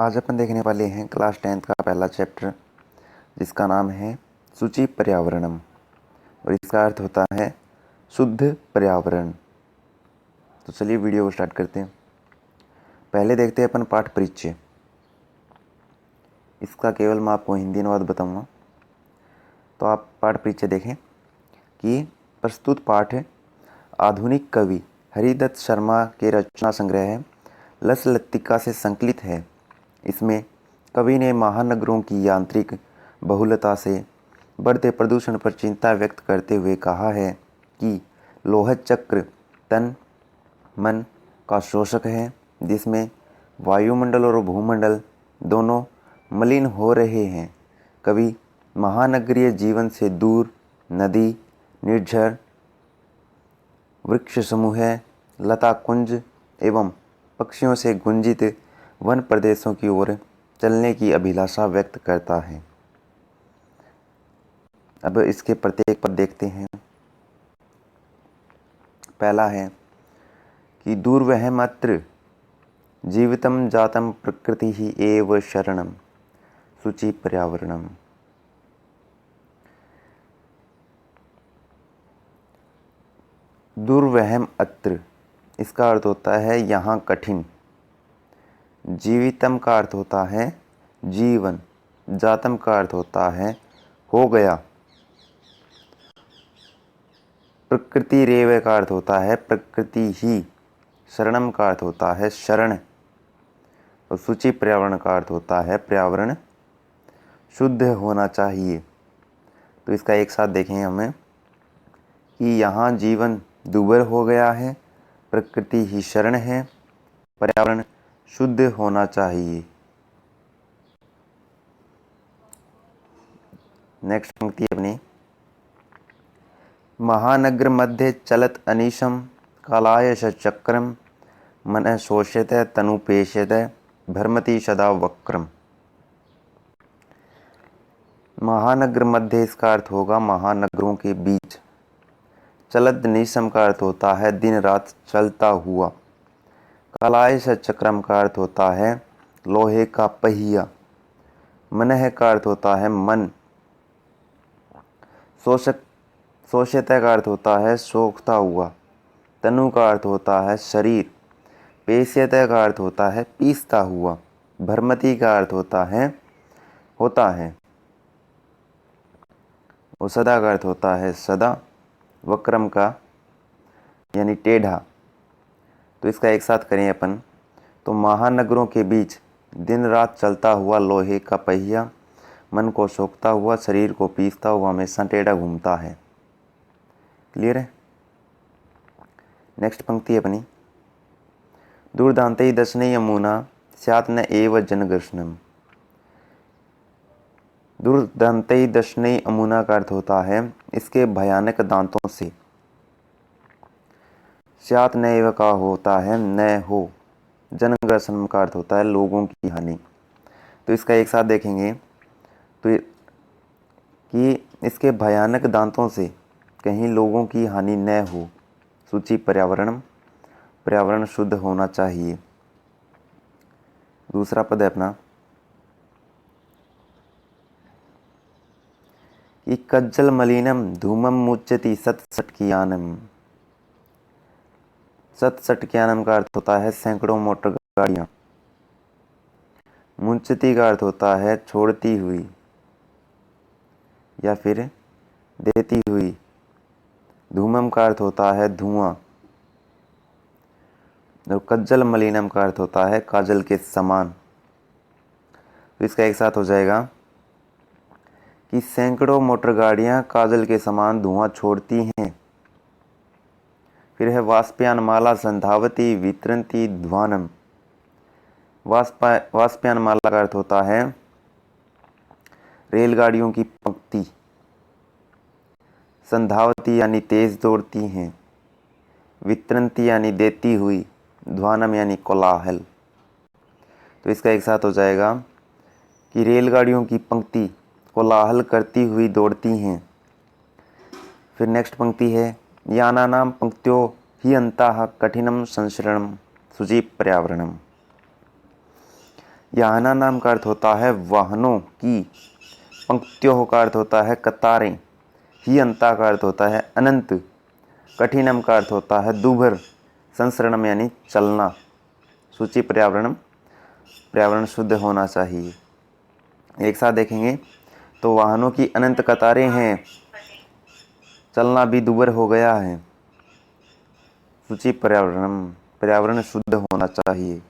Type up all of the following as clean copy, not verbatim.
आज अपन देखने वाले हैं क्लास 10th का पहला चैप्टर, जिसका नाम है सूची पर्यावरणम और इसका अर्थ होता है शुद्ध पर्यावरण। तो चलिए वीडियो को स्टार्ट करते हैं। पहले देखते हैं अपन पाठ परिचय। इसका केवल मैं आपको हिंदी अनुवाद बताऊंगा, तो आप पाठ परिचय देखें कि प्रस्तुत पाठ आधुनिक कवि हरिदत्त शर्मा के रचना संग्रह है लस लत्तिका से संकलित है। इसमें कवि ने महानगरों की यांत्रिक बहुलता से बढ़ते प्रदूषण पर चिंता व्यक्त करते हुए कहा है कि लोह चक्र तन मन का शोषक है, जिसमें वायुमंडल और भूमंडल दोनों मलिन हो रहे हैं। कवि महानगरीय जीवन से दूर नदी, निर्झर वृक्ष समूह, लता कुंज एवं पक्षियों से गुंजित वन प्रदेशों की ओर चलने की अभिलाषा व्यक्त करता है। अब इसके प्रत्येक पद देखते हैं। पहला है कि दुर्वहमत्र जीवितम जातम प्रकृति ही एव शरणम सूची पर्यावरणम। दुर्वहम अत्र, इसका अर्थ होता है यहाँ कठिन। जीवितम का अर्थ होता है जीवन। जातम का अर्थ होता है हो गया। प्रकृति रेव का अर्थ होता है प्रकृति ही। शरणम का अर्थ होता है शरण। और सूची पर्यावरण का अर्थ होता है पर्यावरण शुद्ध होना चाहिए। तो इसका एक साथ देखें हमें कि यहाँ जीवन दुर्भर हो गया है, प्रकृति ही शरण है, पर्यावरण शुद्ध होना चाहिए। नेक्स्ट पंक्ति अपनी, महानगर मध्य चलत अनीशम कालायश चक्रम मन शोष्यत तनुपेश्यत भ्रमति सदा वक्रम। महानगर मध्य, इसका अर्थ होगा महानगरों के बीच। चलत निशम का अर्थ होता है दिन रात चलता हुआ। कालायश चक्रम का अर्थ होता है लोहे का पहिया। मनह का अर्थ होता है मन। शोषित का अर्थ होता है सोखता हुआ। तनु का अर्थ होता है शरीर। पेश्यत का अर्थ होता है पीसता हुआ। भ्रमति का अर्थ होता है। और सदा का अर्थ होता है सदा। वक्रम का यानी टेढ़ा। तो इसका एक साथ करें अपन, तो महानगरों के बीच दिन रात चलता हुआ लोहे का पहिया मन को सोखता हुआ, शरीर को पीसता हुआ, हमेशा टेढ़ा घूमता है। क्लियर है। नेक्स्ट पंक्ति अपनी, दुर्दांते दशने यमुना स्यात् न एव जनघर्षणम। दुर्दांते दशने यमुना का अर्थ होता है इसके भयानक दांतों से। स्यात् न एव का होता है न हो। जनघर्षण का अर्थ होता है लोगों की हानि। तो इसका एक साथ देखेंगे तो कि इसके भयानक दांतों से कहीं लोगों की हानि न हो। सूची पर्यावरण, पर्यावरण शुद्ध होना चाहिए। दूसरा पद है अपना कि कज्जल मलिनम धूमम मुच्यति सत्सटकियानम। सत्सटकियानम का अर्थ होता है सैकड़ों मोटर गाड़ियां। मुंचती का अर्थ होता है छोड़ती हुई या फिर देती हुई। धूमम का अर्थ होता है धुआं। और कज्जल मलिनम का अर्थ होता है काजल के समान। तो इसका एक साथ हो जाएगा कि सैकड़ों मोटर गाड़ियां काजल के समान धुआं छोड़ती हैं। फिर है वाष्पयानमाला संधावती वितरंती ध्वानम। वाष्पयानमाला का अर्थ होता है रेलगाड़ियों की पंक्ति। संधावती यानी तेज दौड़ती हैं। वितरंती यानी देती हुई। ध्वानम यानी कोलाहल। तो इसका एक साथ हो जाएगा कि रेलगाड़ियों की पंक्ति कोलाहल करती हुई दौड़ती हैं। फिर नेक्स्ट पंक्ति है यानानाम पंक्त्यो हि अंताः कठिनम संसरणम सूची पर्यावरणम। याना नाम का अर्थ होता है वाहनों की, पंक्तियों का अर्थ होता है कतारें, ही अंता का अर्थ होता है अनंत, कठिनम का अर्थ होता है दुभर, संसरणम यानी चलना। सूची पर्यावरणम, पर्यावरण शुद्ध होना चाहिए। एक साथ देखेंगे तो वाहनों की अनंत कतारें हैं, चलना भी दुभर हो गया है। सूची पर्यावरणम, पर्यावरण शुद्ध होना चाहिए।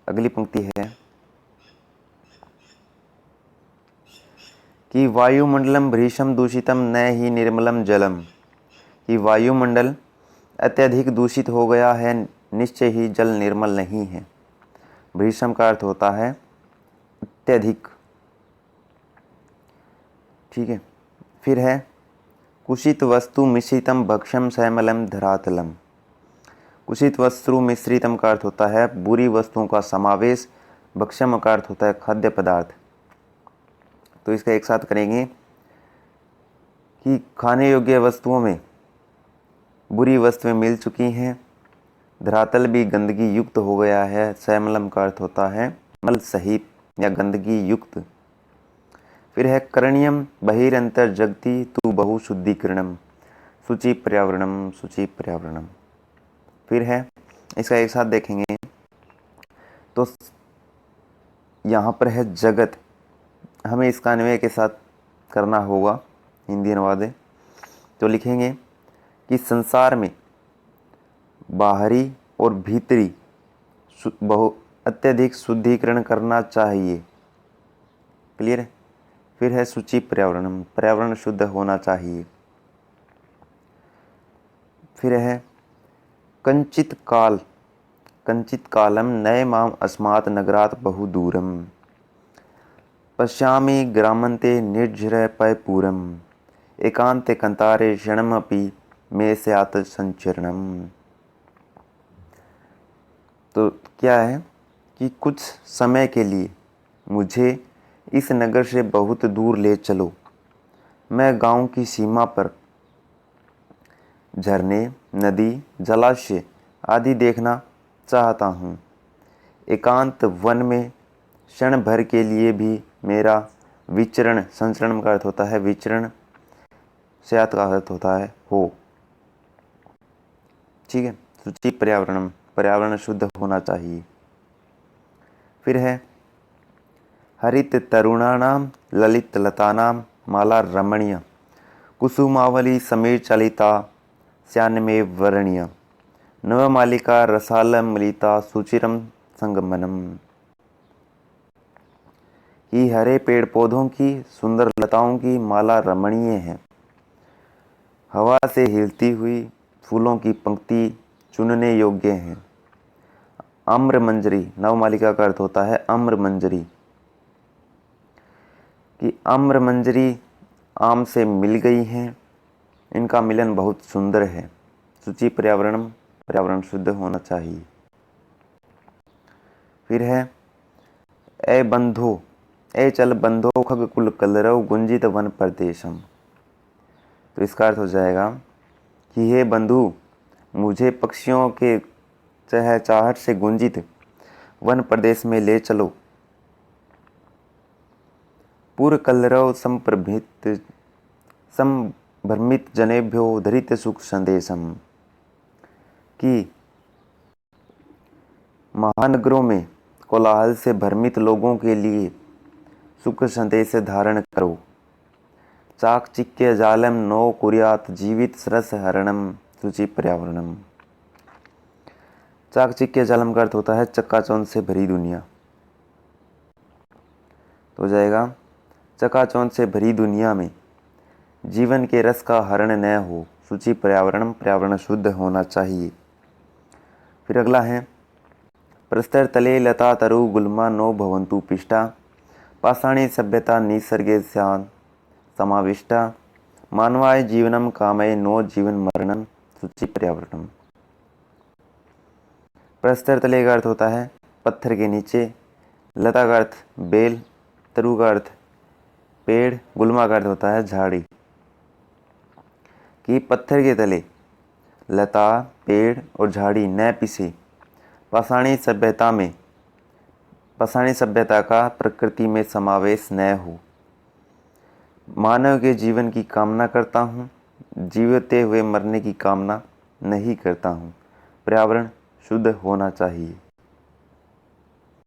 अगली पंक्ति है कि वायुमंडलम भृशम दूषितम न ही निर्मलम जलम, कि वायुमंडल अत्यधिक दूषित हो गया है, निश्चय ही जल निर्मल नहीं है। भृशम का अर्थ होता है अत्यधिक। ठीक है, फिर है कुशित वस्तु मिश्रितम भक्षम सैमलम धरातलम। कुशित वस्तु मिश्रितम का अर्थ होता है बुरी वस्तुओं का समावेश, भक्षम का अर्थ होता है खाद्य पदार्थ। तो इसका एक साथ करेंगे कि खाने योग्य वस्तुओं में बुरी वस्तुएं मिल चुकी हैं, धरातल भी गंदगी युक्त हो गया है। सैमलम का अर्थ होता है मल सहित या गंदगी युक्त। फिर है करणीयम बहिरंतर जगति तु बहु शुद्धिकरणम, सूची पर्यावरणम, सूची पर्यावरणम। फिर है इसका एक साथ देखेंगे तो यहाँ पर है जगत, हमें इसका अन्वय के साथ करना होगा, हिंदी अनुवाद है। तो लिखेंगे कि संसार में बाहरी और भीतरी बहु अत्यधिक शुद्धिकरण करना चाहिए। क्लियर है। फिर है सूची पर्यावरणम, पर्यावरण शुद्ध होना चाहिए। फिर है कंचित कालम नए माम अस्मात् नगरात् बहु दूरम, पश्यामि ग्रामन्ते निर्झर पयपूरम, एकांते कंतारे क्षणमपि मे स्यात् संचरणम। तो क्या है कि कुछ समय के लिए मुझे इस नगर से बहुत दूर ले चलो, मैं गांव की सीमा पर झरने, नदी, जलाशय आदि देखना चाहता हूँ। एकांत वन में क्षण भर के लिए भी मेरा विचरण, संचरण का अर्थ होता है विचरण, स्यात् का अर्थ होता है हो। ठीक है, सूची पर्यावरणम, पर्यावरण शुद्ध होना चाहिए। फिर है हरित तरुणानाम ललित लतानाम माला रमणीय, कुसुमावली समीर चलिता श्यानमेव वर्णीय, नवमालिका रसालम मलिता सुचिरम संगमनम। कि हरे पेड़ पौधों की, सुंदर लताओं की माला रमणीय है, हवा से हिलती हुई फूलों की पंक्ति चुनने योग्य है। आम्र मंजरी, नवमालिका का अर्थ होता है आम्र मंजरी, कि आम्र मंजरी आम से मिल गई हैं, इनका मिलन बहुत सुंदर है। सूची पर्यावरणम, पर्यावरण शुद्ध होना चाहिए। फिर है ए बंधो, ए चल बंधो खग कुल कलरव गुंजित वन प्रदेशम। तो इसका अर्थ हो जाएगा कि हे बंधु, मुझे पक्षियों के चहचहाहट से गुंजित वन प्रदेश में ले चलो। पूर्व कलरव संभ्रमित जनेभ्यो धरित सुख संदेशम, कि महानगरों में कोलाहल से भ्रमित लोगों के लिए सुख संदेश धारण करो। चाकचिक्य जालम नो कुर्यात जीवित सरस हरणम, सूची पर्यावरणम। चाकचिक्य जालम का अर्थ होता है चक्काचौंध से भरी दुनिया। तो हो जाएगा चकाचौंध से भरी दुनिया में जीवन के रस का हरण न हो। सूची पर्यावरणम, पर्यावरण शुद्ध होना चाहिए। फिर अगला है प्रस्तर तले लता तरु गुल्मा नो भवंतु पिष्टा, पाषाणी सभ्यता निसर्गे स्यान् समाविष्टा, मानवाय जीवनम कामय नो जीवन मरणम, सूची पर्यावरणम। प्रस्तर तले का अर्थ होता है पत्थर के नीचे, लता का अर्थ बेल, तरु का अर्थ पेड़, गुल्मा का अर्थ होता है झाड़ी। कि पत्थर के तले लता, पेड़ और झाड़ी न पिसे, पाषाणी सभ्यता में पाषाणी सभ्यता का प्रकृति में समावेश न हो। मानव के जीवन की कामना करता हूँ, जीवते हुए मरने की कामना नहीं करता हूँ। पर्यावरण शुद्ध होना चाहिए।